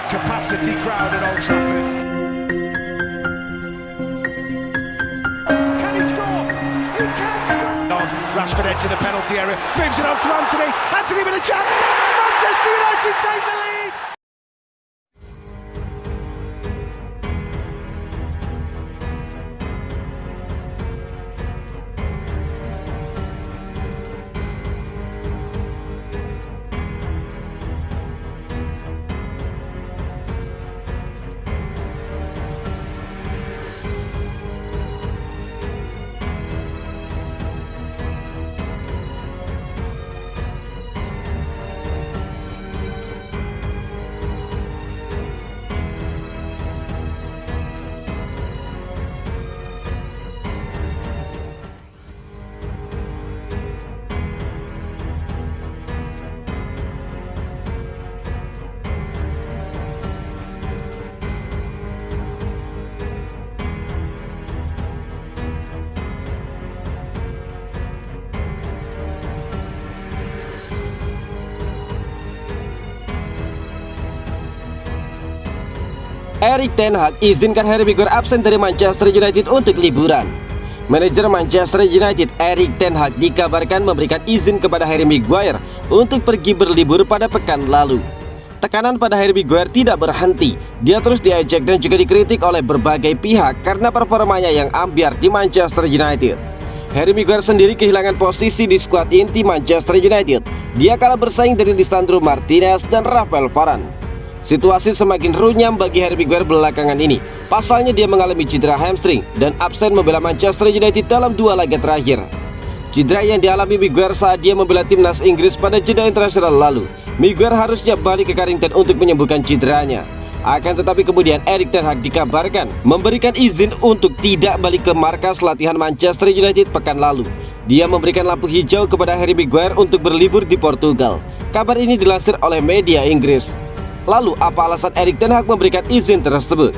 capacity crowd at Old Trafford. Can he score? He can score! On Rashford edge of the penalty area, moves it on to Anthony. Anthony with a chance. Manchester United take the lead. Erik ten Hag izinkan Harry Maguire absen dari Manchester United untuk liburan. Manajer Manchester United Erik ten Hag dikabarkan memberikan izin kepada Harry Maguire untuk pergi berlibur pada pekan lalu. Tekanan pada Harry Maguire tidak berhenti. Dia terus diejek dan juga dikritik oleh berbagai pihak karena performanya yang ambyar di Manchester United. Harry Maguire sendiri kehilangan posisi di skuad inti Manchester United. Dia kalah bersaing dari Lisandro Martinez dan Rafael Varane. Situasi semakin runyam bagi Harry Maguire belakangan ini. Pasalnya dia mengalami cedera hamstring dan absen membela Manchester United dalam 2 laga terakhir. Cedera yang dialami Maguire saat dia membela timnas Inggris pada jeda internasional lalu. Maguire harusnya balik ke Carrington untuk menyembuhkan cederanya. Akan tetapi kemudian Erik ten Hag dikabarkan memberikan izin untuk tidak balik ke markas latihan Manchester United pekan lalu. Dia memberikan lampu hijau kepada Harry Maguire untuk berlibur di Portugal. Kabar ini dilansir oleh media Inggris. Lalu, apa alasan Erik ten Hag memberikan izin tersebut?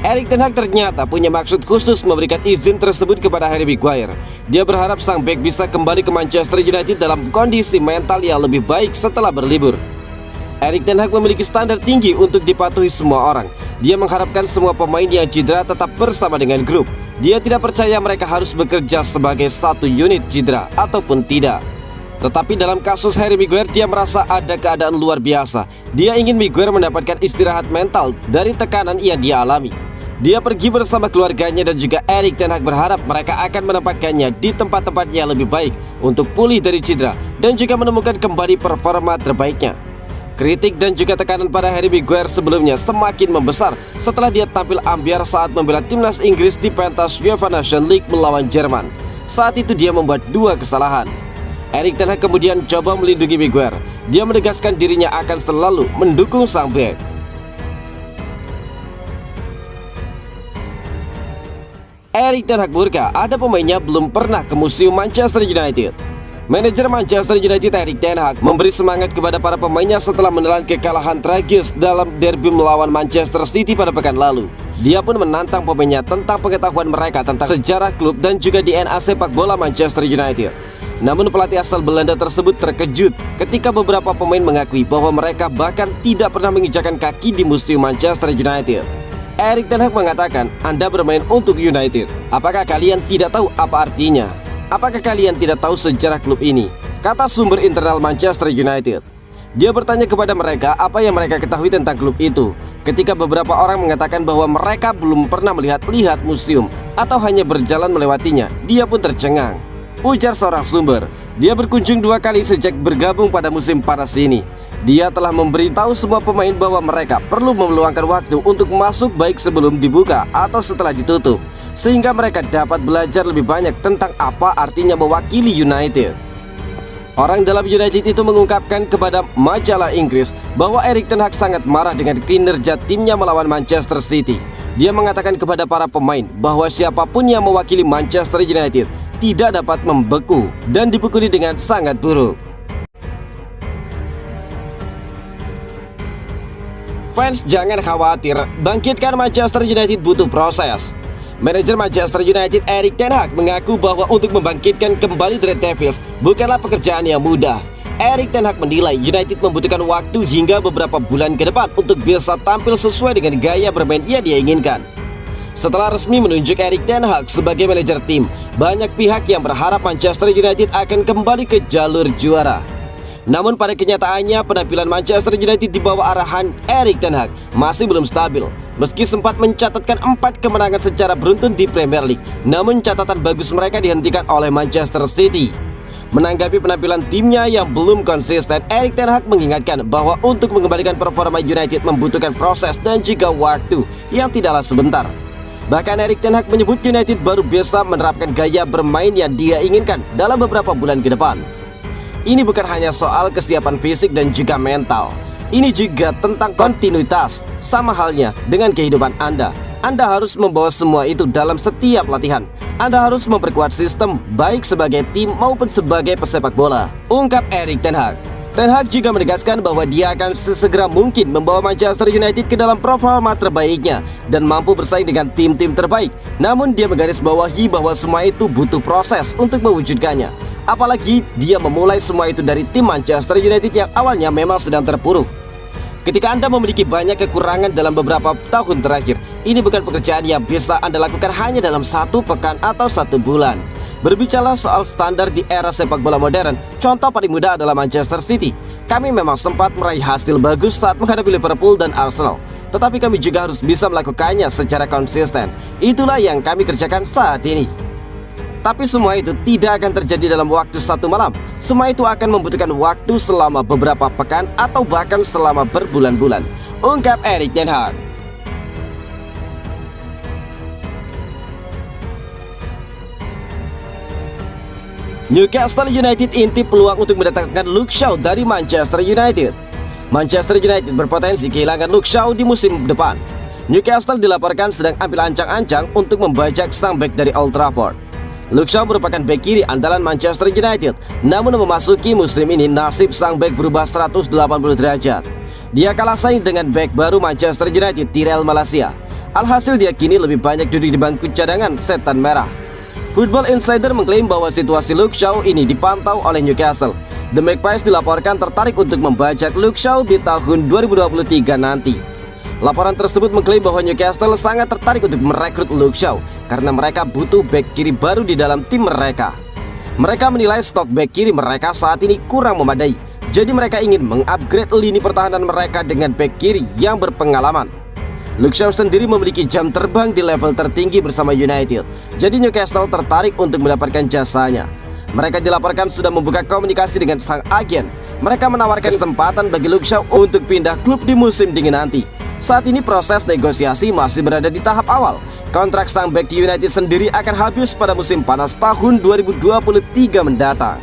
Erik ten Hag ternyata punya maksud khusus memberikan izin tersebut kepada Harry Maguire. Dia berharap sang bek bisa kembali ke Manchester United dalam kondisi mental yang lebih baik setelah berlibur. Erik ten Hag memiliki standar tinggi untuk dipatuhi semua orang. Dia mengharapkan semua pemain yang cedera tetap bersama dengan grup. Dia tidak percaya mereka harus bekerja sebagai satu unit cedera ataupun tidak. Tetapi dalam kasus Harry Maguire, dia merasa ada keadaan luar biasa. Dia ingin Maguire mendapatkan istirahat mental dari tekanan yang dia alami. Dia pergi bersama keluarganya dan juga Erik ten Hag berharap mereka akan menempatkannya di tempat-tempat yang lebih baik untuk pulih dari cedera dan juga menemukan kembali performa terbaiknya. Kritik dan juga tekanan pada Harry Maguire sebelumnya semakin membesar setelah dia tampil ambyar saat membela timnas Inggris di pentas UEFA Nations League melawan Jerman. Saat itu dia membuat 2 kesalahan. Erik ten Hag kemudian coba melindungi Maguire. Dia menegaskan dirinya akan selalu mendukung sang bek. Erik ten Hag murka ada pemainnya belum pernah ke museum Manchester United. Manajer Manchester United Erik ten Hag memberi semangat kepada para pemainnya setelah menelan kekalahan tragis dalam derby melawan Manchester City pada pekan lalu. Dia pun menantang pemainnya tentang pengetahuan mereka tentang sejarah klub dan juga DNA sepak bola Manchester United. Namun pelatih asal Belanda tersebut terkejut ketika beberapa pemain mengakui bahwa mereka bahkan tidak pernah menginjakan kaki di museum Manchester United. Erik ten Hag mengatakan, "Anda bermain untuk United. Apakah kalian tidak tahu apa artinya? Apakah kalian tidak tahu sejarah klub ini?" kata sumber internal Manchester United. Dia bertanya kepada mereka apa yang mereka ketahui tentang klub itu. Ketika beberapa orang mengatakan bahwa mereka belum pernah melihat museum atau hanya berjalan melewatinya, dia pun tercengang. Ujar seorang sumber, dia berkunjung 2 kali sejak bergabung pada musim panas ini. Dia telah memberitahu semua pemain bahwa mereka perlu meluangkan waktu untuk masuk baik sebelum dibuka atau setelah ditutup, sehingga mereka dapat belajar lebih banyak tentang apa artinya mewakili United. Orang dalam United itu mengungkapkan kepada majalah Inggris bahwa Erik ten Hag sangat marah dengan kinerja timnya melawan Manchester City. Dia mengatakan kepada para pemain bahwa siapapun yang mewakili Manchester United tidak dapat membeku dan dipukuli dengan sangat buruk. Fans jangan khawatir, bangkitkan Manchester United butuh proses. Manajer Manchester United Erik ten Hag mengaku bahwa untuk membangkitkan kembali The Red Devils bukanlah pekerjaan yang mudah. Erik ten Hag menilai United membutuhkan waktu hingga beberapa bulan ke depan untuk bisa tampil sesuai dengan gaya bermain yang dia inginkan. Setelah resmi menunjuk Erik ten Hag sebagai manajer tim, banyak pihak yang berharap Manchester United akan kembali ke jalur juara. Namun pada kenyataannya penampilan Manchester United di bawah arahan Erik ten Hag masih belum stabil. Meski sempat mencatatkan 4 kemenangan secara beruntun di Premier League, namun catatan bagus mereka dihentikan oleh Manchester City. Menanggapi penampilan timnya yang belum konsisten, Erik ten Hag mengingatkan bahwa untuk mengembalikan performa United membutuhkan proses dan juga waktu yang tidaklah sebentar. Bahkan Erik ten Hag menyebut United baru bisa menerapkan gaya bermain yang dia inginkan dalam beberapa bulan ke depan. Ini bukan hanya soal kesiapan fisik dan juga mental. Ini juga tentang kontinuitas, sama halnya dengan kehidupan Anda. Anda harus membawa semua itu dalam setiap latihan. Anda harus memperkuat sistem, baik sebagai tim maupun sebagai pesepak bola, ungkap Erik ten Hag. Ten Hag juga menegaskan bahwa dia akan sesegera mungkin membawa Manchester United ke dalam performa terbaiknya dan mampu bersaing dengan tim-tim terbaik. Namun dia menggarisbawahi bahwa semua itu butuh proses untuk mewujudkannya. Apalagi dia memulai semua itu dari tim Manchester United yang awalnya memang sedang terpuruk. Ketika Anda memiliki banyak kekurangan dalam beberapa tahun terakhir, ini bukan pekerjaan yang bisa Anda lakukan hanya dalam 1 pekan atau 1 bulan. Berbicara soal standar di era sepak bola modern, contoh paling mudah adalah Manchester City. Kami memang sempat meraih hasil bagus saat menghadapi Liverpool dan Arsenal, tetapi kami juga harus bisa melakukannya secara konsisten. Itulah yang kami kerjakan saat ini. Tapi semua itu tidak akan terjadi dalam waktu 1 malam. Semua itu akan membutuhkan waktu selama beberapa pekan atau bahkan selama berbulan-bulan, ungkap Erik ten Hag. Newcastle United intip peluang untuk mendatangkan Luke Shaw dari Manchester United. Manchester United berpotensi kehilangan Luke Shaw di musim depan. Newcastle dilaporkan sedang ambil ancang-ancang untuk membajak sang bek dari Old Trafford. Luke Shaw merupakan bek kiri andalan Manchester United. Namun memasuki musim ini nasib sang bek berubah 180 derajat. Dia kalah saing dengan bek baru Manchester United, Tyrell Malacia. Alhasil dia kini lebih banyak duduk di bangku cadangan setan merah. Football Insider mengklaim bahwa situasi Luke Shaw ini dipantau oleh Newcastle. The Magpies dilaporkan tertarik untuk membajak Luke Shaw di tahun 2023 nanti. Laporan tersebut mengklaim bahwa Newcastle sangat tertarik untuk merekrut Luke Shaw karena mereka butuh bek kiri baru di dalam tim mereka. Mereka menilai stok bek kiri mereka saat ini kurang memadai, jadi mereka ingin mengupgrade lini pertahanan mereka dengan bek kiri yang berpengalaman. Luke Shaw sendiri memiliki jam terbang di level tertinggi bersama United, jadi Newcastle tertarik untuk mendapatkan jasanya. Mereka dilaporkan sudah membuka komunikasi dengan sang agen. Mereka menawarkan kesempatan bagi Luke Shaw untuk pindah klub di musim dingin nanti. Saat ini proses negosiasi masih berada di tahap awal. Kontrak sang bek di United sendiri akan habis pada musim panas tahun 2023 mendatang.